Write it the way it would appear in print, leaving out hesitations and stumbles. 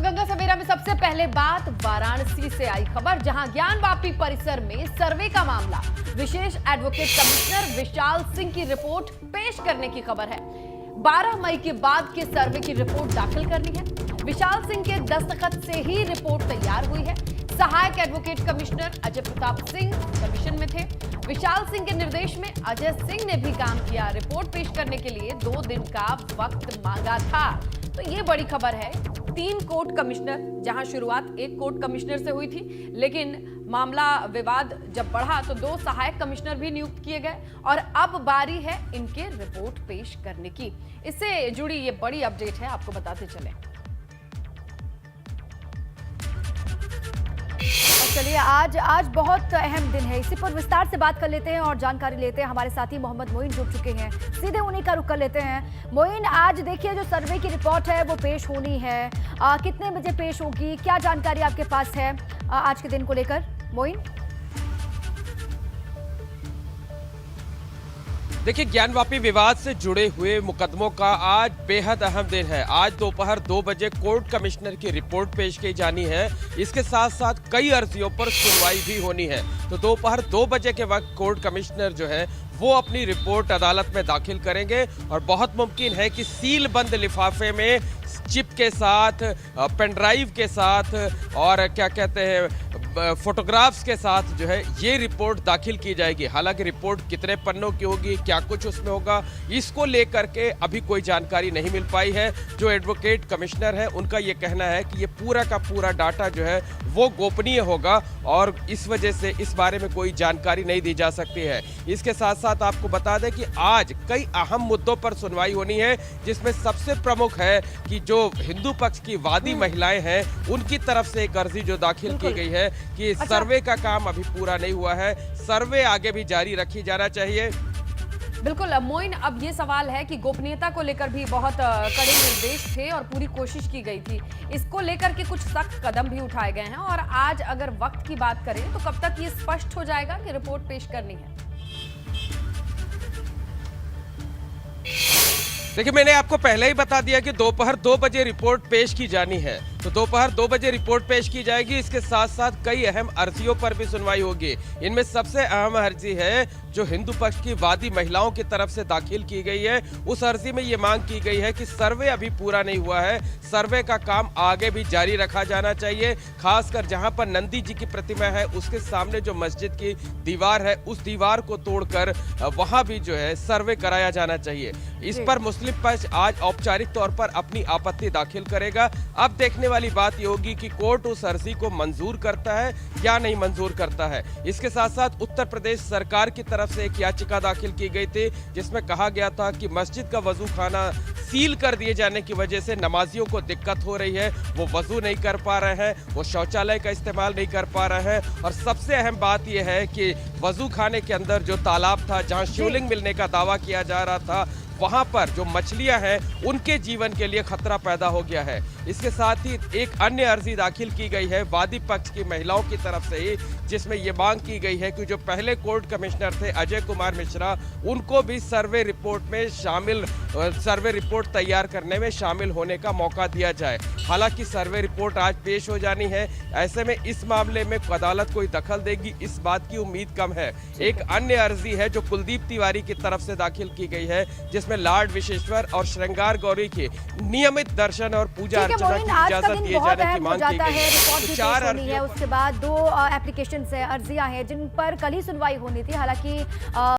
गंगा सवेरा में सबसे पहले बात वाराणसी से आई खबर, जहां ज्ञानवापी परिसर में सर्वे का मामला विशेष एडवोकेट कमिश्नर विशाल सिंह की रिपोर्ट पेश करने की खबर है। 12 मई के बाद के सर्वे की रिपोर्ट दाखिल करनी है। विशाल सिंह के दस्तखत से ही रिपोर्ट तैयार हुई है। सहायक advocate commissioner Ajay Pratap Singh commission में थे। विशाल सिंह के निर्देश में अजय सिंह ने भी काम किया। रिपोर्ट पेश करने के लिए 2 दिन का वक्त मांगा था। तो ये बड़ी खबर है। 3 कोर्ट कमिश्नर, जहां शुरुआत एक कोर्ट कमिश्नर से हुई थी, लेकिन मामला विवाद जब बढ़ा तो 2 सहायक कमिश्नर भी नियुक्त किए गए और अब बारी है इनके रिपोर्ट पेश करने की। इससे जुड़ी ये बड़ी अपडेट है, आपको बताते चले। चलिए आज बहुत अहम दिन है, इसी पर विस्तार से बात कर लेते हैं और जानकारी लेते हैं। हमारे साथी मोहम्मद मोइन जुड़ चुके हैं, सीधे उन्हीं का रुख कर लेते हैं। मोइन, आज देखिए जो सर्वे की रिपोर्ट है वो पेश होनी है, कितने बजे पेश होगी, क्या जानकारी आपके पास है आज के दिन को लेकर? मोइन, देखिए, ज्ञानवापी विवाद से जुड़े हुए मुकदमों का आज बेहद अहम दिन है। आज दोपहर 2 बजे कोर्ट कमिश्नर की रिपोर्ट पेश की जानी है। इसके साथ साथ कई अर्जियों पर सुनवाई भी होनी है। तो दोपहर 2 बजे के वक्त कोर्ट कमिश्नर जो है वो अपनी रिपोर्ट अदालत में दाखिल करेंगे और बहुत मुमकिन है कि सील बंद लिफाफे में चिप के साथ, पेन ड्राइव के साथ और क्या कहते हैं फोटोग्राफ्स के साथ जो है ये रिपोर्ट दाखिल की जाएगी। हालांकि रिपोर्ट कितने पन्नों की होगी, क्या कुछ उसमें होगा, इसको लेकर के अभी कोई जानकारी नहीं मिल पाई है। जो एडवोकेट कमिश्नर है उनका ये कहना है कि ये पूरा का पूरा डाटा जो है वो गोपनीय होगा और इस वजह से इस बारे में कोई जानकारी नहीं दी जा सकती है। इसके साथ साथ आपको बता दें कि आज कई अहम मुद्दों पर सुनवाई होनी है, जिसमें सबसे प्रमुख है कि जो हिंदू पक्ष की वादी महिलाएं हैं उनकी तरफ से एक अर्जी जो दाखिल की गई है कि सर्वे का काम अभी पूरा नहीं हुआ है, सर्वे आगे भी जारी रखी जाना चाहिए। बिल्कुल मोइन, अब ये सवाल है कि गोपनीयता को लेकर भी बहुत कड़े निर्देश थे और पूरी कोशिश की गई थी। इसको लेकर के कुछ सख्त कदम भी उठाए गए हैं और आज अगर वक्त की बात करें तो कब तक ये स्पष्ट हो जाएगा कि रिपोर्ट पेश करनी है? देखिए, मैंने आपको पहले ही बता दिया कि दोपहर 2 बजे रिपोर्ट पेश की जानी है। तो दोपहर 2 बजे रिपोर्ट पेश की जाएगी। इसके साथ साथ कई अहम अर्जियों पर भी सुनवाई होगी। इनमें सबसे अहम अर्जी है जो हिंदू पक्ष की वादी महिलाओं की तरफ से दाखिल की गई है। उस अर्जी में ये मांग की गई है कि सर्वे अभी पूरा नहीं हुआ है, सर्वे का काम आगे भी जारी रखा जाना चाहिए। खासकर जहां पर नंदी जी की प्रतिमा है उसके सामने जो मस्जिद की दीवार है उस दीवार को तोड़कर वहां भी जो है सर्वे कराया जाना चाहिए। इस पर मुस्लिम पक्ष आज औपचारिक तौर पर अपनी आपत्ति दाखिल करेगा। अब देखने वाली बात ये होगी कि कोर्ट उस अर्जी को मंजूर करता है या नहीं मंजूर करता है। इसके साथ साथ उत्तर प्रदेश सरकार की तरफ से एक याचिका दाखिल की गई थी, जिसमें कहा गया था कि मस्जिद का वजू खाना सील कर दिए जाने की वजह से नमाजियों को दिक्कत हो रही है, वो वजू नहीं कर पा रहे हैं, वो शौचालय का इस्तेमाल नहीं कर पा रहे हैं। और सबसे अहम बात यह है कि वजू खाने के अंदर जो तालाब था जहां शिवलिंग मिलने का दावा किया जा रहा था, वहां पर जो मछलियां हैं उनके जीवन के लिए खतरा पैदा हो गया है। इसके साथ ही एक अन्य अर्जी दाखिल की गई है वादी पक्ष की महिलाओं की तरफ से ही, जिसमें यह मांग की गई है कि जो पहले कोर्ट कमिश्नर थे अजय कुमार मिश्रा, उनको भी सर्वे रिपोर्ट तैयार करने में शामिल होने का मौका दिया जाए। हालांकि सर्वे रिपोर्ट आज पेश हो जानी है, ऐसे में इस मामले में अदालत कोई दखल देगी इस बात की उम्मीद कम है। एक अन्य अर्जी है जो कुलदीप तिवारी की तरफ से दाखिल की गई है, जिसमें लॉर्ड विशेश्वर और श्रृंगार गौरी के नियमित दर्शन और पूजा अर्चना की इजाजत दिए जाने की मांग की गई है। तो 4 अर्जियां है, उसके बाद 2 एप्लीकेशन है, अर्जियां हैं जिन पर कल ही सुनवाई होनी थी। हालांकि